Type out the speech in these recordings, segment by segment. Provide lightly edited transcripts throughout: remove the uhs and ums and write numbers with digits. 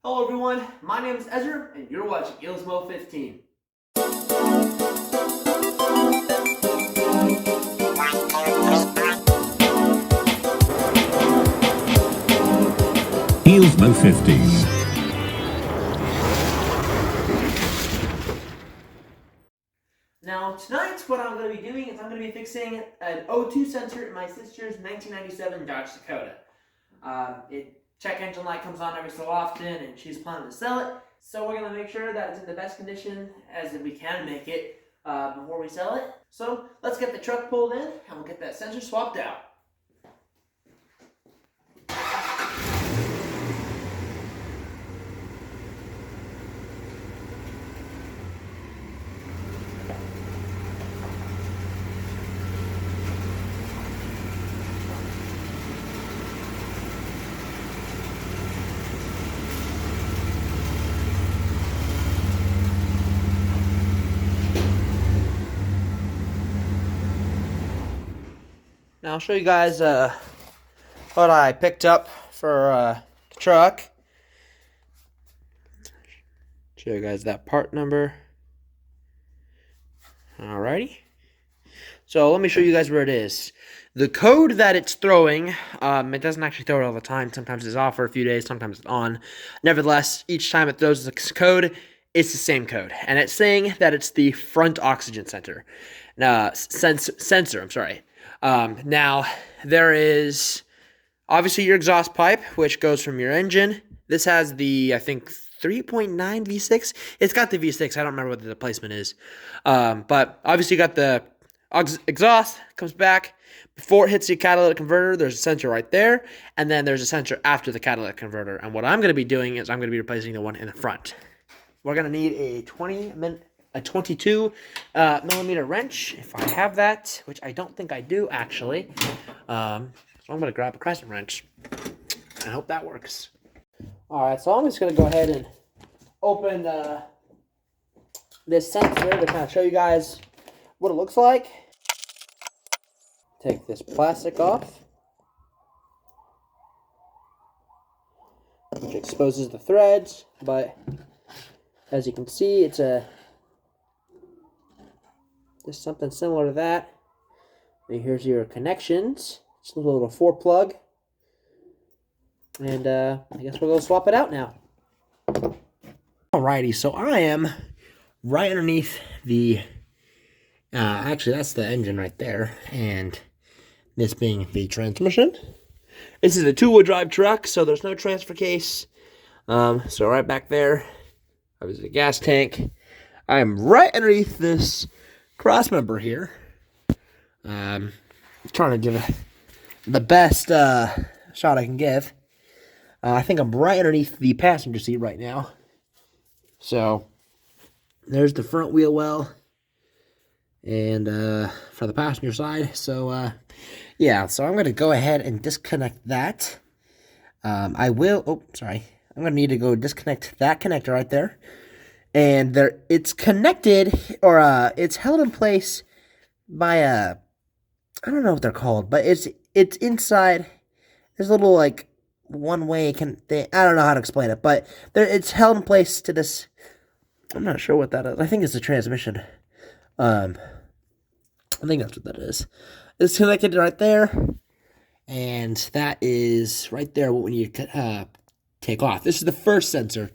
Hello everyone, my name is Ezra, and you're watching Gizmo 15. Gizmo 15. Now tonight what I'm going to be doing is I'm going to be fixing an O2 sensor in my sister's 1997 Dodge Dakoda. Check engine light comes on every so often and she's planning to sell it, so we're going to make sure that it's in the best condition as we can make it before we sell it. So let's get the truck pulled in and we'll get that sensor swapped out. Now I'll show you guys what I picked up for the truck. Show you guys that part number. Alrighty. So let me show you guys where it is. The code that it's throwing, it doesn't actually throw it all the time. Sometimes it's off for a few days, sometimes it's on. Nevertheless, each time it throws the code, it's the same code. And it's saying that it's the front oxygen sensor. Sensor, I'm sorry. Now, there is obviously your exhaust pipe, which goes from your engine. This has the, I think, 3.9 V6. It's got the V6. I don't remember what the placement is. But obviously you got the exhaust, comes back. Before it hits the catalytic converter, there's a sensor right there. And then there's a sensor after the catalytic converter. And what I'm going to be doing is I'm going to be replacing the one in the front. We're going to need a 22 millimeter wrench, if I have that, which I don't think I do, actually. So I'm going to grab a crescent wrench. I hope that works. Alright, so I'm just going to go ahead and open this sensor to kind of show you guys what it looks like. Take this plastic off, which exposes the threads, but as you can see, it's just something similar to that. And here's your connections. It's a little 4-plug. And I guess we'll go swap it out now. Alrighty, so I am right underneath the, actually that's the engine right there, and this being the transmission. This is a 2-wheel drive truck, so there's no transfer case. So right back there, obviously the gas tank. I am right underneath this cross member here. Trying to give it the best shot I can give. I think I'm right underneath the passenger seat right now. So, there's the front wheel well. And for the passenger side. So, yeah. So, I'm going to go ahead and disconnect that. I'm going to need to go disconnect that connector right there. And it's connected, or it's held in place by I don't know what they're called, but it's inside. There's a little, like, one-way thing. I don't know how to explain it, but it's held in place to this. I'm not sure what that is. I think it's a transmission. I think that's what that is. It's connected right there, and that is right there what we need to take off. This is the first sensor.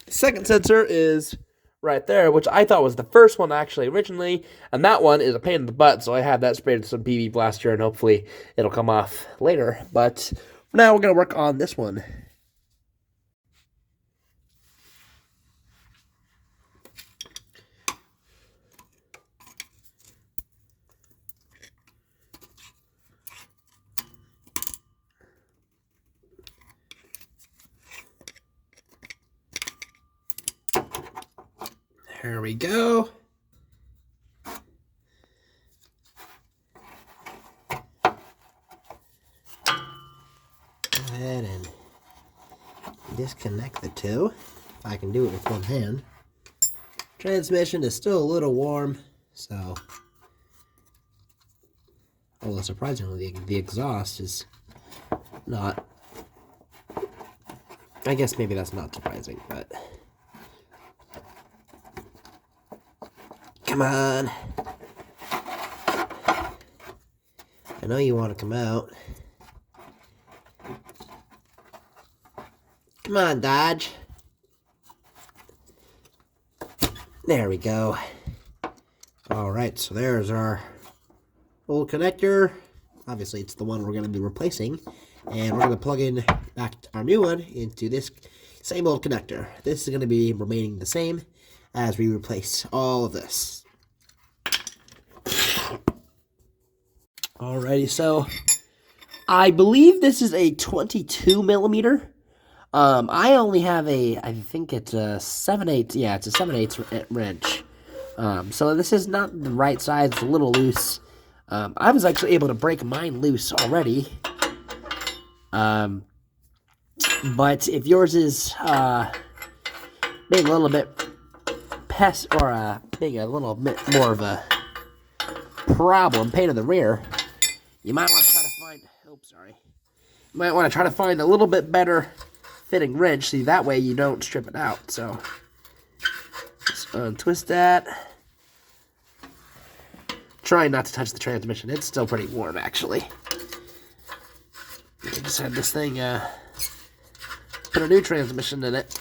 The second sensor is right there, which I thought was the first one actually originally, and that one is a pain in the butt, so I had that sprayed with some PV Blaster, and hopefully it'll come off later. But for now, we're going to work on this one. There we go. Go ahead and disconnect the two. If I can do it with one hand. Transmission is still a little warm, so. Although surprisingly, the exhaust is not I guess maybe that's not surprising, but... Come on. I know you want to come out. Come on, Dodge. There we go. Alright, so there's our old connector. Obviously, it's the one we're going to be replacing. And we're going to plug in back our new one into this same old connector. This is going to be remaining the same as we replace all of this. Alrighty, so I believe this is a 22 millimeter. I only have I think it's a 7/8, yeah, it's a 7/8 wrench. So this is not the right size, it's a little loose. I was actually able to break mine loose already. But if yours is, being a little bit being a little bit more of a problem, pain in the rear, you might want to try to find, you might want to try to find a little bit better fitting wrench, see that way you don't strip it out. So just untwist that. Try not to touch the transmission. It's still pretty warm, actually. I just had this thing put a new transmission in it.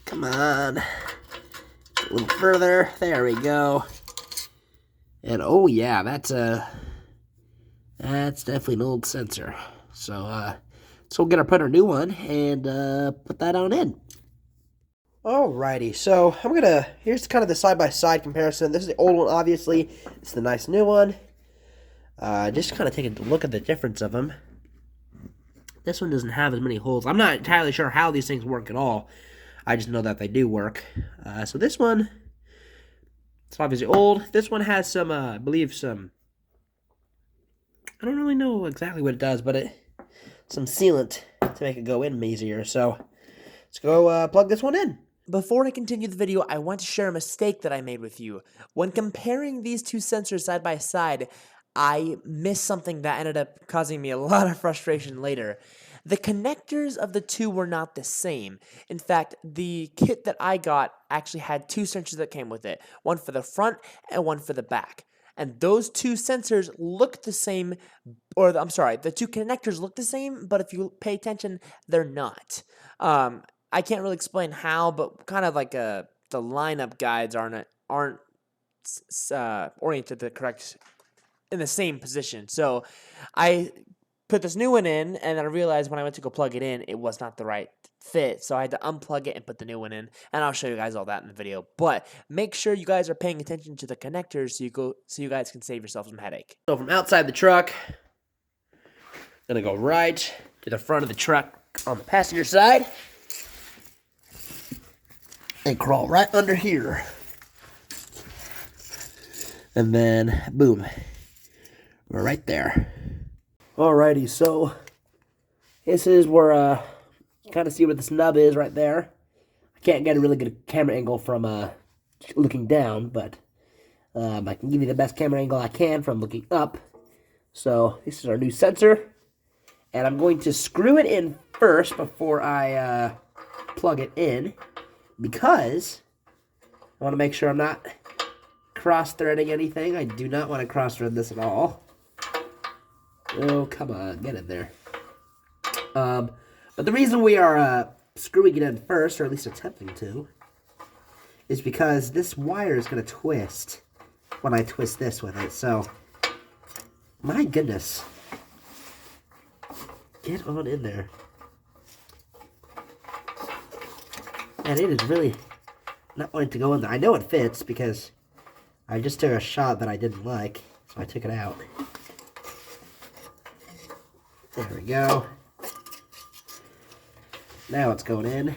Come on. A little further. There we go. And oh yeah, that's definitely an old sensor. So we'll put our new one and put that on in. Alrighty, so here's kind of the side-by-side comparison. This is the old one, obviously. It's the nice new one. Just kind of take a look at the difference of them. This one doesn't have as many holes. I'm not entirely sure how these things work at all. I just know that they do work. So this one, it's obviously old. This one has some, I believe some, I don't really know exactly what it does, but some sealant to make it go in easier. So let's go plug this one in. Before I continue the video, I want to share a mistake that I made with you. When comparing these two sensors side by side, I missed something that ended up causing me a lot of frustration later. The connectors of the two were not the same. In fact, the kit that I got actually had two sensors that came with it, one for the front and one for the back. And those two sensors look the same, or I'm sorry, the two connectors look the same, but if you pay attention, they're not. I can't really explain how, but kind of like the lineup guides aren't oriented the correct in the same position. So I put this new one in, and then I realized when I went to go plug it in, it was not the right fit. So I had to unplug it and put the new one in, and I'll show you guys all that in the video. But make sure you guys are paying attention to the connectors so you guys can save yourself some headache. So from outside the truck, gonna go right to the front of the truck on the passenger side. And crawl right under here. And then, boom. We're right there. Alrighty, so this is where, you kind of see where the snub is right there. I can't get a really good camera angle from looking down, but I can give you the best camera angle I can from looking up. So this is our new sensor. And I'm going to screw it in first before I plug it in, because I want to make sure I'm not cross-threading anything. I do not want to cross-thread this at all. Oh, come on, get in there. But the reason we are screwing it in first, or at least attempting to, is because this wire is going to twist when I twist this with it. So, my goodness. Get on in there. And it is really not wanting to go in there. I know it fits because I just took a shot that I didn't like, so I took it out. There we go. Now it's going in.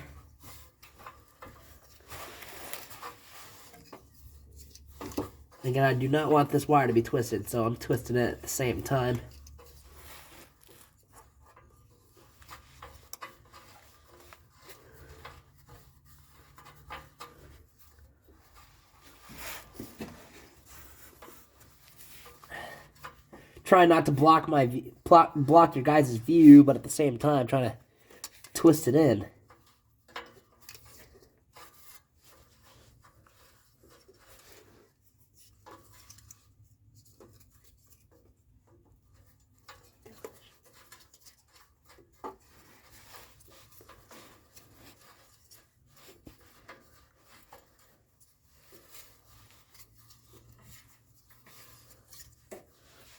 Again, I do not want this wire to be twisted, so I'm twisting it at the same time. trying not to block block your guys' view, but at the same time trying to twist it in.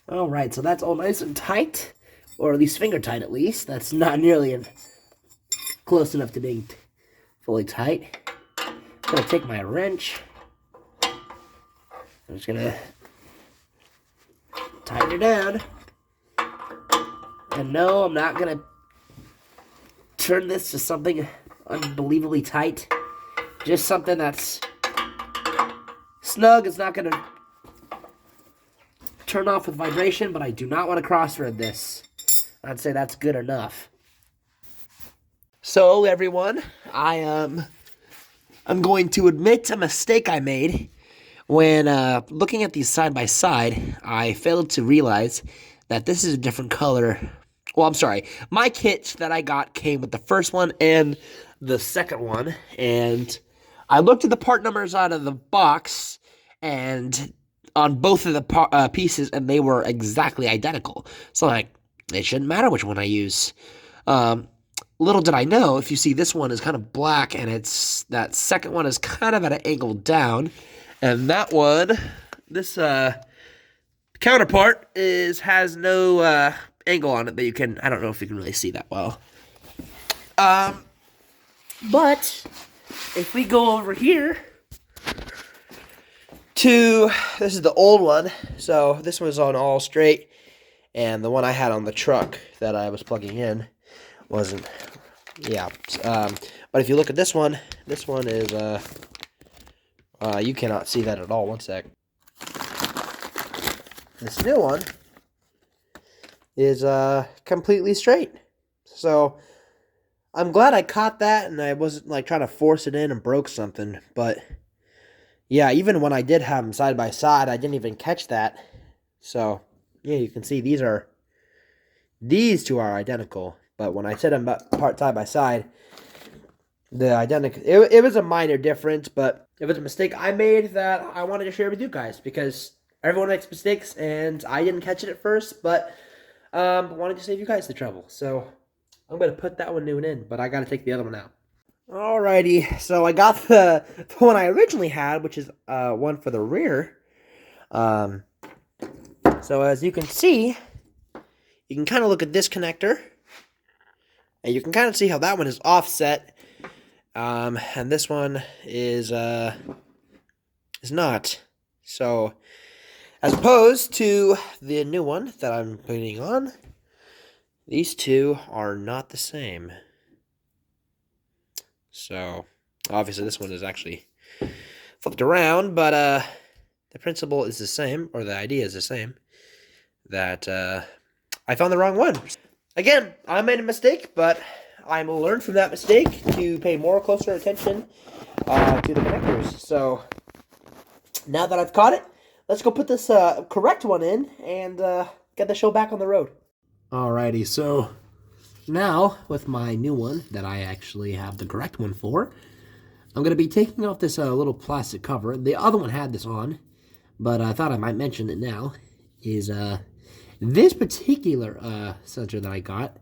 All right, so that's all nice and tight, or at least finger tight at least. That's not nearly close enough to being fully tight. I'm gonna take my wrench. I'm just gonna tighten it down. And no, I'm not gonna turn this to something unbelievably tight. Just something that's snug. It's not gonna turn off with vibration, but I do not want to cross-thread this. I'd say that's good enough. So everyone, I'm going to admit a mistake I made when looking at these side by side. I failed to realize that this is a different color. Well, I'm sorry. My kit that I got came with the first one and the second one, and I looked at the part numbers out of the box and on both of the pieces, and they were exactly identical. So like, it shouldn't matter which one I use. Little did I know, if you see this one is kind of black, and that second one is kind of at an angle down, and that one, this counterpart has no angle on it that you can. I don't know if you can really see that well. But if we go over here to, this is the old one, so this was on all straight, and the one I had on the truck that I was plugging in wasn't, yeah. But if you look at this one is, you cannot see that at all. One sec. This new one is completely straight. So I'm glad I caught that, and I wasn't like trying to force it in and broke something, but yeah, even when I did have them side by side, I didn't even catch that. So, yeah, you can see these two are identical. But when I set them apart side by side, it was a minor difference, but it was a mistake I made that I wanted to share with you guys, because everyone makes mistakes, and I didn't catch it at first, but wanted to save you guys the trouble. So I'm going to put that one new in, but I got to take the other one out. Alrighty, so I got the one I originally had, which is one for the rear. So as you can see, you can kind of look at this connector, and you can kind of see how that one is offset, and this one is not. So as opposed to the new one that I'm putting on, these two are not the same. So, obviously this one is actually flipped around, but the principle is the same, or the idea is the same, that I found the wrong one. Again, I made a mistake, but I'm going to learn from that mistake to pay more closer attention to the connectors. So, now that I've caught it, let's go put this correct one in and get the show back on the road. Alrighty, so now, with my new one that I actually have the correct one for, I'm going to be taking off this little plastic cover. The other one had this on, but I thought I might mention it now, is this particular sensor that I got.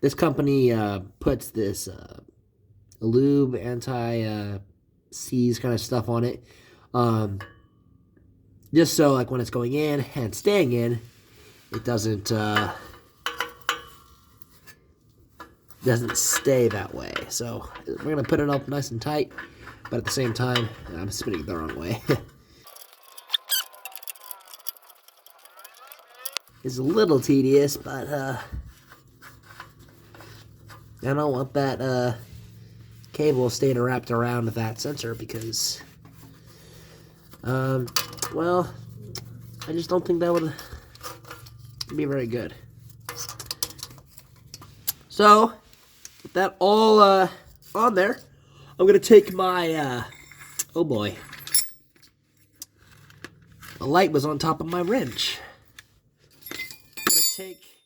This company puts this lube, anti-seize kind of stuff on it, just so like when it's going in and staying in, it doesn't stay that way. So we're going to put it up nice and tight, but at the same time, I'm spinning the wrong way. It's a little tedious, but I don't want that cable staying wrapped around that sensor because, well, I just don't think that would be very good. So, with that all on there, I'm going to take my, oh boy, the light was on top of my wrench. take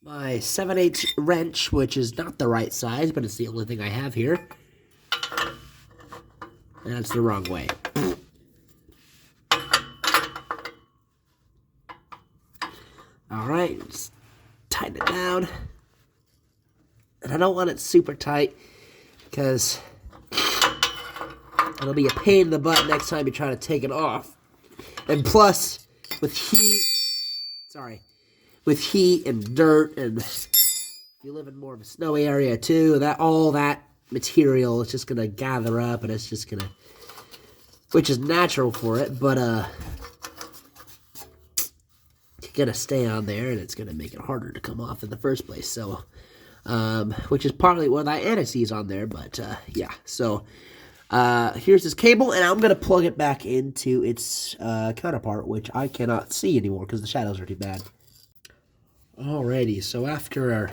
my 7/8 wrench, which is not the right size, but it's the only thing I have here. And that's the wrong way. Alright, just tighten it down. And I don't want it super tight because it'll be a pain in the butt next time you try to take it off. And plus, with heat and dirt, and if you live in more of a snowy area too, all that material is just gonna gather up, and it's just gonna, which is natural for it, but it's gonna stay on there, and it's gonna make it harder to come off in the first place. So, which is partly why that anti-seize on there, but yeah. So, here's this cable, and I'm gonna plug it back into its counterpart, which I cannot see anymore because the shadows are too bad. Alrighty, so after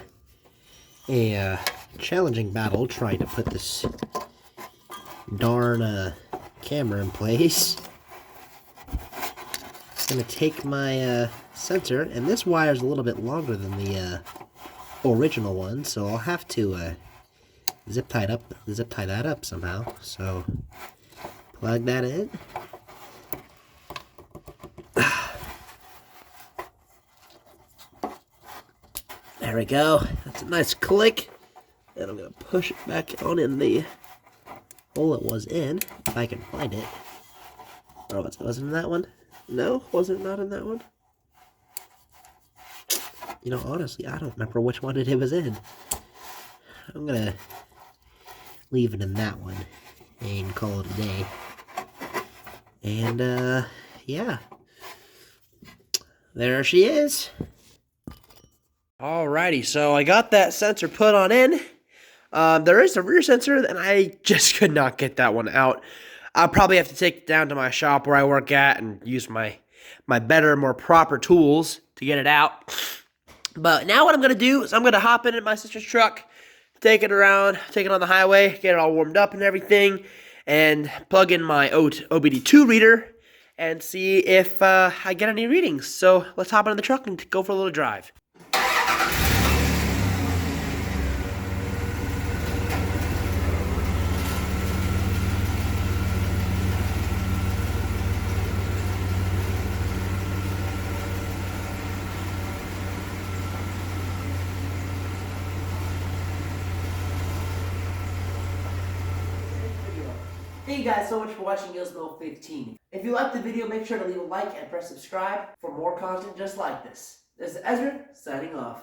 a challenging battle trying to put this darn camera in place, I'm going to take my sensor, and this wire is a little bit longer than the original one, so I'll have to zip tie that up somehow. So plug that in. There we go. That's a nice click. And I'm going to push it back on in the hole it was in, if I can find it. Oh, was it in that one? No? Was it not in that one? You know, honestly, I don't remember which one it was in. I'm going to leave it in that one and call it a day. And, yeah. There she is. Alrighty, so I got that sensor put on in. There is a rear sensor, and I just could not get that one out. I'll probably have to take it down to my shop where I work at and use my better, more proper tools to get it out. But now what I'm going to do is I'm going to hop in my sister's truck, take it around, take it on the highway, get it all warmed up and everything, and plug in my OBD2 reader and see if I get any readings. So let's hop in the truck and go for a little drive. Thank you guys so much for watching Gizmo 15. If you liked the video, make sure to leave a like and press subscribe for more content just like this. This is Ezra, signing off.